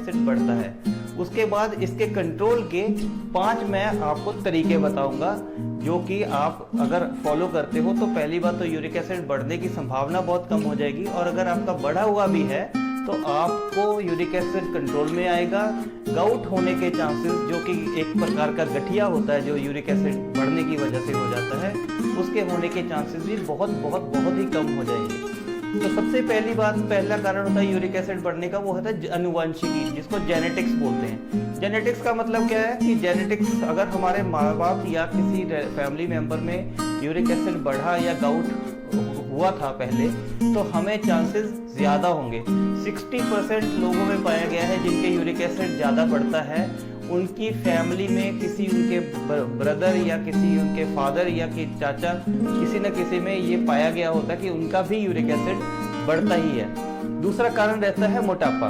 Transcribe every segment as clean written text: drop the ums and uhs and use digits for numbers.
Acid बढ़ता है। उसके बाद इसके कंट्रोल के 5 मैं आपको तरीके बताऊंगा, जो कि आप अगर फॉलो करते हो तो पहली बात तो यूरिक एसिड बढ़ने की संभावना बहुत कम हो जाएगी, और अगर आपका बढ़ा हुआ भी है तो आपको यूरिक एसिड कंट्रोल में आएगा। गाउट होने के चांसेस, जो कि एक प्रकार का गठिया होता है जो यूरिक एसिड बढ़ने की वजह से हो जाता है, उसके होने के चांसेस भी बहुत ही कम हो जाएंगे। तो सबसे पहला कारण होता है यूरिक एसिड बढ़ने का, वो होता है अनुवांशिकी, जिसको जेनेटिक्स बोलते हैं। जेनेटिक्स का मतलब क्या है कि जेनेटिक्स, अगर हमारे माँ बाप या किसी फैमिली मेंबर में यूरिक एसिड बढ़ा या गाउट हुआ था पहले, तो हमें चांसेस ज़्यादा होंगे। 60% लोगों में पाया गया है जिनके यूरिक एसिड ज़्यादा बढ़ता है, उनकी फैमिली में किसी उनके ब्रदर या किसी उनके फादर या कि चाचा, किसी न किसी में ये पाया गया होता है कि उनका भी यूरिक एसिड बढ़ता ही है। दूसरा कारण रहता है मोटापा।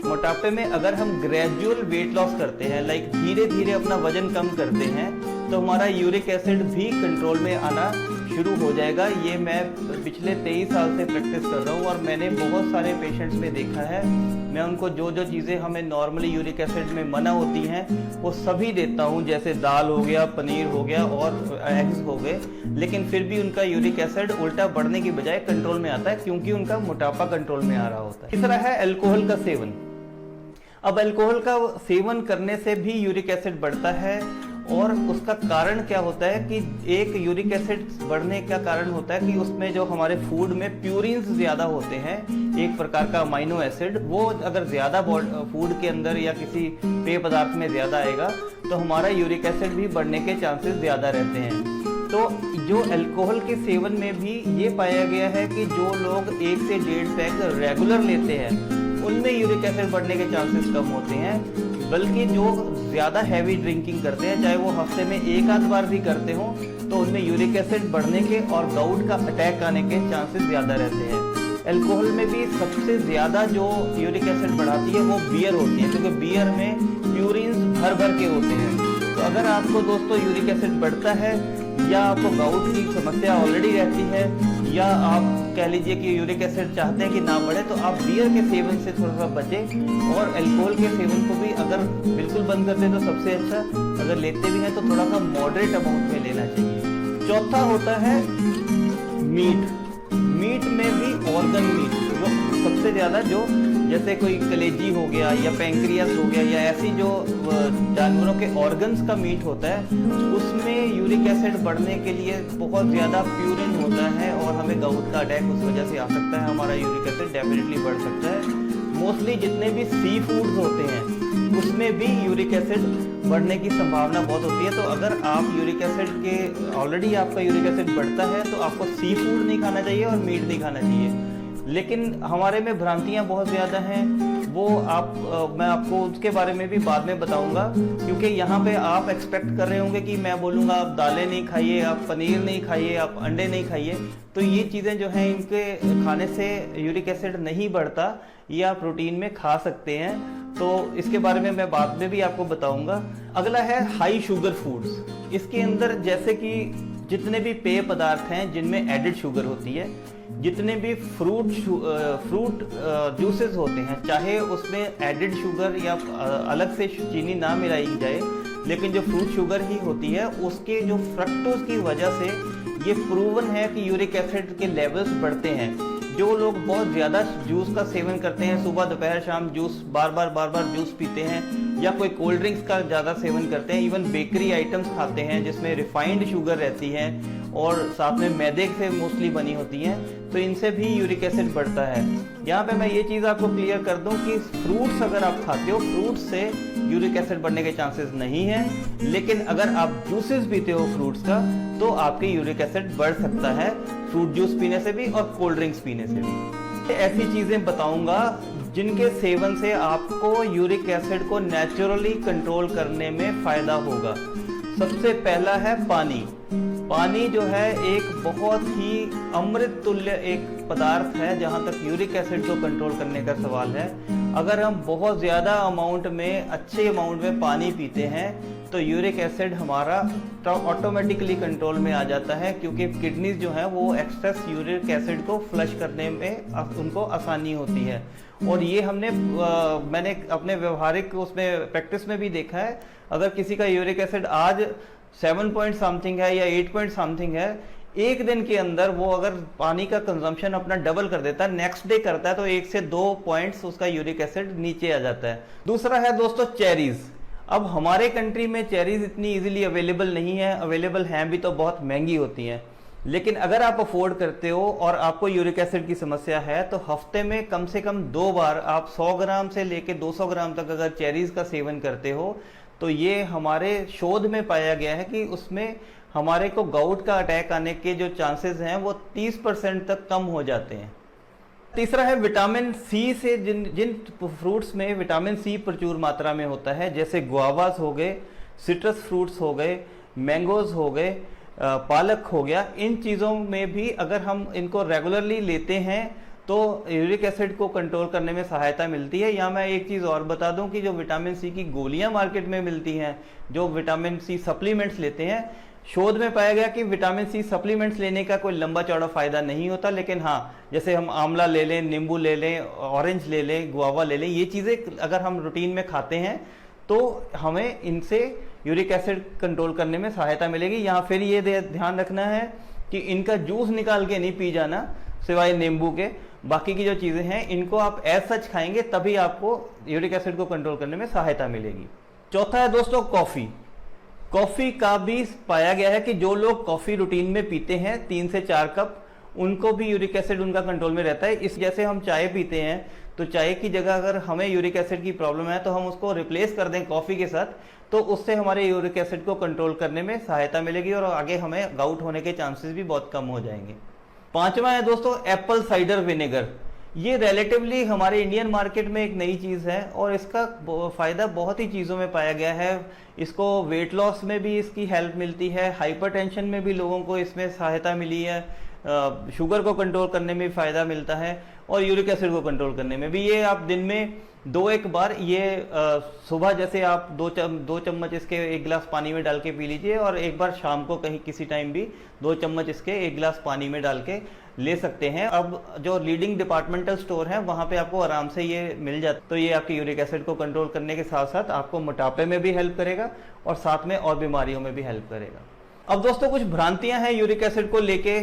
मोटापे में अगर हम ग्रेजुअल वेट लॉस करते हैं, लाइक धीरे धीरे अपना वजन कम करते हैं, तो हमारा यूरिक एसिड भी कंट्रोल में आना शुरू हो जाएगा। ये मैं पिछले 23 साल से प्रैक्टिस कर रहा हूँ और मैंने बहुत सारे पेशेंट्स में देखा है। मैं उनको जो जो चीज़ें हमें नॉर्मली यूरिक एसिड में मना होती हैं वो सभी देता हूँ, जैसे दाल हो गया, पनीर हो गया और एग्स हो गए, लेकिन फिर भी उनका यूरिक एसिड उल्टा बढ़ने की बजाय कंट्रोल में आता है, क्योंकि उनका मोटापा कंट्रोल में आ रहा होता है। तीसरा है अल्कोहल का सेवन। अब अल्कोहल का सेवन करने से भी यूरिक एसिड बढ़ता है, और उसका कारण क्या होता है कि एक यूरिक एसिड बढ़ने का कारण होता है कि उसमें जो हमारे फूड में प्यूरिन्स ज़्यादा होते हैं, एक प्रकार का अमाइनो एसिड, वो अगर ज़्यादा फूड के अंदर या किसी पेय पदार्थ में ज़्यादा आएगा तो हमारा यूरिक एसिड भी बढ़ने के चांसेस ज़्यादा रहते हैं। तो जो अल्कोहल के सेवन में भी ये पाया गया है कि जो लोग 1 से 1.5 पैक रेगुलर लेते हैं उनमें यूरिक एसिड बढ़ने के चांसेस कम होते हैं, बल्कि जो ज़्यादा हैवी ड्रिंकिंग करते हैं, चाहे वो हफ्ते में 1 आध बार भी करते हो, तो उनमें यूरिक एसिड बढ़ने के और गाउट का अटैक आने के चांसेस ज़्यादा रहते हैं। अल्कोहल में भी सबसे ज़्यादा जो यूरिक एसिड बढ़ाती है वो बियर होती है, क्योंकि बियर में प्यूरिन्स भर के होते हैं। तो अगर आपको दोस्तों यूरिक एसिड बढ़ता है, या आपको गाउट की समस्या ऑलरेडी रहती है, या आप कह लीजिए कि यूरिक एसिड चाहते हैं कि ना बढ़े, तो आप बियर के सेवन से थोड़ा सा बचें, और अल्कोहल के सेवन को भी अगर बिल्कुल बंद कर दें तो सबसे अच्छा, अगर लेते भी हैं तो थोड़ा सा मॉडरेट अमाउंट में लेना चाहिए। चौथा होता है मीट। मीट में भी ऑर्गन मीट, जो सबसे ज़्यादा, जो जैसे कोई कलेजी हो गया या पैंक्रियास हो गया, या ऐसी जो जानवरों के ऑर्गन्स का मीट होता है, उसमें यूरिक एसिड बढ़ने के लिए बहुत ज़्यादा प्यूरिन होता है और हमें गाउट का अटैक उस वजह से आ सकता है, हमारा यूरिक एसिड डेफिनेटली बढ़ सकता है। मोस्टली जितने भी सी फूड्स होते हैं उसमें भी यूरिक एसिड बढ़ने की संभावना बहुत होती है। तो अगर आप यूरिक एसिड के ऑलरेडी आपका यूरिक एसिड बढ़ता है तो आपको सी फूड नहीं खाना चाहिए और मीट नहीं खाना चाहिए। लेकिन हमारे में भ्रांतियां बहुत ज़्यादा हैं, वो मैं आपको उसके बारे में भी बाद में बताऊंगा, क्योंकि यहाँ पे आप एक्सपेक्ट कर रहे होंगे कि मैं बोलूँगा आप दालें नहीं खाइए, आप पनीर नहीं खाइए, आप अंडे नहीं खाइए। तो ये चीज़ें जो हैं, इनके खाने से यूरिक एसिड नहीं बढ़ता, ये आप प्रोटीन में खा सकते हैं। तो इसके बारे में मैं बाद में भी आपको बताऊंगा। अगला है हाई शुगर फूड्स। इसके अंदर जैसे कि जितने भी पेय पदार्थ हैं जिनमें एडिड शुगर होती है, जितने भी फ्रूट जूसेस होते हैं, चाहे उसमें एडिड शुगर या अलग से चीनी ना मिलाई जाए, लेकिन जो फ्रूट शुगर ही होती है उसके जो फ्रक्टोज की वजह से ये प्रूवन है कि यूरिक एसिड के लेवल्स बढ़ते हैं। जो लोग बहुत ज़्यादा जूस का सेवन करते हैं, सुबह दोपहर शाम जूस बार बार जूस पीते हैं, या कोई कोल्ड ड्रिंक्स का ज़्यादा सेवन करते हैं, इवन बेकरी आइटम्स खाते हैं जिसमें रिफाइंड शुगर रहती है और साथ में मैदे से मोस्टली बनी होती हैं, तो इनसे भी यूरिक एसिड बढ़ता है। यहाँ पे मैं ये चीज़ आपको क्लियर कर दूँ कि फ्रूट्स अगर आप खाते हो, फ्रूट्स से यूरिक एसिड बढ़ने के चांसेस नहीं हैं, लेकिन अगर आप जूसेस पीते हो फ्रूट्स का तो आपके यूरिक एसिड बढ़ सकता है, फ्रूट जूस पीने से भी और कोल्ड ड्रिंक्स पीने से भी। ऐसी चीज़ें बताऊंगा जिनके सेवन से आपको यूरिक एसिड को नेचुरली कंट्रोल करने में फ़ायदा होगा। सबसे पहला है पानी। पानी जो है एक बहुत ही अमृत तुल्य एक पदार्थ है जहाँ तक यूरिक एसिड को कंट्रोल करने का सवाल है। अगर हम बहुत ज़्यादा अमाउंट में, अच्छे अमाउंट में पानी पीते हैं तो यूरिक एसिड हमारा ऑटोमेटिकली कंट्रोल में आ जाता है, क्योंकि किडनीज जो है वो एक्सेस यूरिक एसिड को फ्लश करने में उनको आसानी होती है। और ये मैंने अपने व्यवहारिक उसमें प्रैक्टिस में भी देखा है। अगर किसी का यूरिक एसिड आज 7 पॉइंट समथिंग है या 8 पॉइंट समथिंग है, एक दिन के अंदर वो अगर पानी का कंजम्पशन अपना डबल कर देता है, नेक्स्ट डे करता है, तो 1 से 2 पॉइंट्स उसका यूरिक एसिड नीचे आ जाता है। दूसरा है दोस्तों चेरीज। अब हमारे कंट्री में चेरीज इतनी इजीली अवेलेबल नहीं है, अवेलेबल हैं भी तो बहुत महंगी होती हैं। लेकिन अगर आप अफोर्ड करते हो और आपको यूरिक एसिड की समस्या है तो हफ्ते में कम से कम 2 बार आप 100 ग्राम से लेके 200 ग्राम तक अगर चेरीज का सेवन करते हो तो ये हमारे शोध में पाया गया है कि उसमें हमारे को गाउट का अटैक आने के जो चांसेस हैं वो 30% तक कम हो जाते हैं। तीसरा है विटामिन सी से, जिन फ्रूट्स में विटामिन सी प्रचुर मात्रा में होता है, जैसे गुआवास हो गए, सिट्रस फ्रूट्स हो गए, मैंगोज हो गए, पालक हो गया, इन चीज़ों में भी अगर हम इनको रेगुलरली लेते हैं तो यूरिक एसिड को कंट्रोल करने में सहायता मिलती है। या मैं एक चीज़ और बता दूं कि जो विटामिन सी की गोलियां मार्केट में मिलती हैं, जो विटामिन सी सप्लीमेंट्स लेते हैं, शोध में पाया गया कि विटामिन सी सप्लीमेंट्स लेने का कोई लंबा चौड़ा फायदा नहीं होता। लेकिन हाँ, जैसे हम आंवला ले लें, नींबू ले लें, ऑरेंज ले लें, गुआवा ले लें, ये चीज़ें अगर हम रूटीन में खाते हैं तो हमें इनसे यूरिक एसिड कंट्रोल करने में सहायता मिलेगी। यहाँ फिर ये ध्यान रखना है कि इनका जूस निकाल के नहीं पी जाना, सिवाय नींबू के। बाकी की जो चीज़ें हैं इनको आप एज सच खाएंगे तभी आपको यूरिक एसिड को कंट्रोल करने में सहायता मिलेगी। चौथा है दोस्तों कॉफ़ी। कॉफ़ी का भी पाया गया है कि जो लोग कॉफ़ी रूटीन में पीते हैं 3 से 4 कप, उनको भी यूरिक एसिड उनका कंट्रोल में रहता है। इस जैसे हम चाय पीते हैं तो चाय की जगह अगर हमें यूरिक एसिड की प्रॉब्लम है तो हम उसको रिप्लेस कर दें कॉफ़ी के साथ, तो उससे हमारे यूरिक एसिड को कंट्रोल करने में सहायता मिलेगी और आगे हमें गाउट होने के चांसेस भी बहुत कम हो जाएंगे। पांचवा है दोस्तों एप्पल साइडर विनेगर। ये रिलेटिवली हमारे इंडियन मार्केट में एक नई चीज़ है और इसका फ़ायदा बहुत ही चीज़ों में पाया गया है। इसको वेट लॉस में भी इसकी हेल्प मिलती है, हाइपरटेंशन में भी लोगों को इसमें सहायता मिली है, शुगर को कंट्रोल करने में भी फ़ायदा मिलता है और यूरिक एसिड को कंट्रोल करने में भी। ये आप दिन में 2-1 बार ये सुबह जैसे आप 2 चम्मच इसके 1 गिलास पानी में डाल के पी लीजिए और एक बार शाम को कहीं किसी टाइम भी 2 चम्मच इसके 1 गिलास पानी में डाल के ले सकते हैं। अब जो लीडिंग डिपार्टमेंटल स्टोर है वहाँ पे आपको आराम से ये मिल जाता, तो ये आपके यूरिक एसिड को कंट्रोल करने के साथ साथ आपको मोटापे में भी हेल्प करेगा और साथ में और बीमारियों में भी हेल्प करेगा। अब दोस्तों कुछ भ्रांतियां हैं यूरिक एसिड को लेके।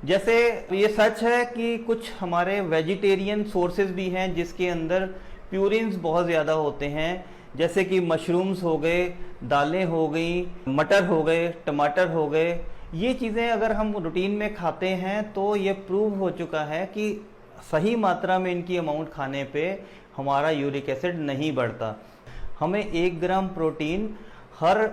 जैसे ये सच है कि कुछ हमारे वेजिटेरियन सोर्सेज भी हैं जिसके अंदर प्यूरिन्स बहुत ज़्यादा होते हैं, जैसे कि मशरूम्स हो गए, दालें हो गई, मटर हो गए, टमाटर हो गए। ये चीज़ें अगर हम रूटीन में खाते हैं तो ये प्रूव हो चुका है कि सही मात्रा में इनकी अमाउंट खाने पे हमारा यूरिक एसिड नहीं बढ़ता। हमें 1 ग्राम प्रोटीन हर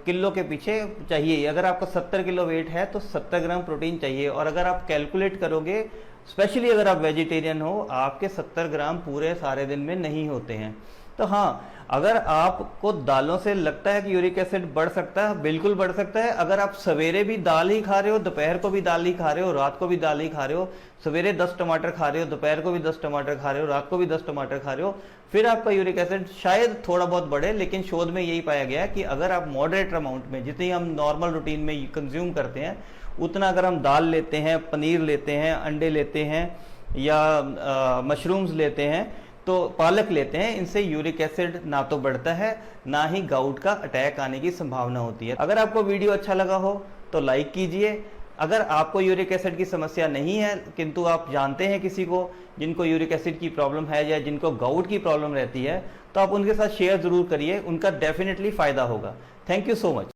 किलो के पीछे चाहिए। अगर आपका 70 किलो वेट है तो 70 ग्राम प्रोटीन चाहिए और अगर आप कैलकुलेट करोगे, स्पेशली अगर आप वेजिटेरियन हो, आपके 70 ग्राम पूरे सारे दिन में नहीं होते हैं। तो हाँ, अगर आपको दालों से लगता है कि यूरिक एसिड बढ़ सकता है, बिल्कुल बढ़ सकता है। अगर आप सवेरे भी दाल ही खा रहे हो, दोपहर को भी दाल ही खा रहे हो, रात को भी दाल ही खा रहे हो, सवेरे 10 टमाटर खा रहे हो, दोपहर को भी 10 टमाटर खा रहे हो, रात को भी 10 टमाटर खा रहे हो, फिर आपका यूरिक एसिड शायद थोड़ा बहुत बढ़े। लेकिन शोध में यही पाया गया है कि अगर आप मॉडरेट अमाउंट में, जितनी हम नॉर्मल रूटीन में कंज्यूम करते हैं, उतना अगर हम दाल लेते हैं, पनीर लेते हैं, अंडे लेते हैं या मशरूम्स लेते हैं, तो पालक लेते हैं, इनसे यूरिक एसिड ना तो बढ़ता है ना ही गाउट का अटैक आने की संभावना होती है। अगर आपको वीडियो अच्छा लगा हो तो लाइक कीजिए। अगर आपको यूरिक एसिड की समस्या नहीं है किंतु आप जानते हैं किसी को जिनको यूरिक एसिड की प्रॉब्लम है या जिनको गाउट की प्रॉब्लम रहती है, तो आप उनके साथ शेयर जरूर करिए, उनका डेफिनेटली फायदा होगा। Thank you so much.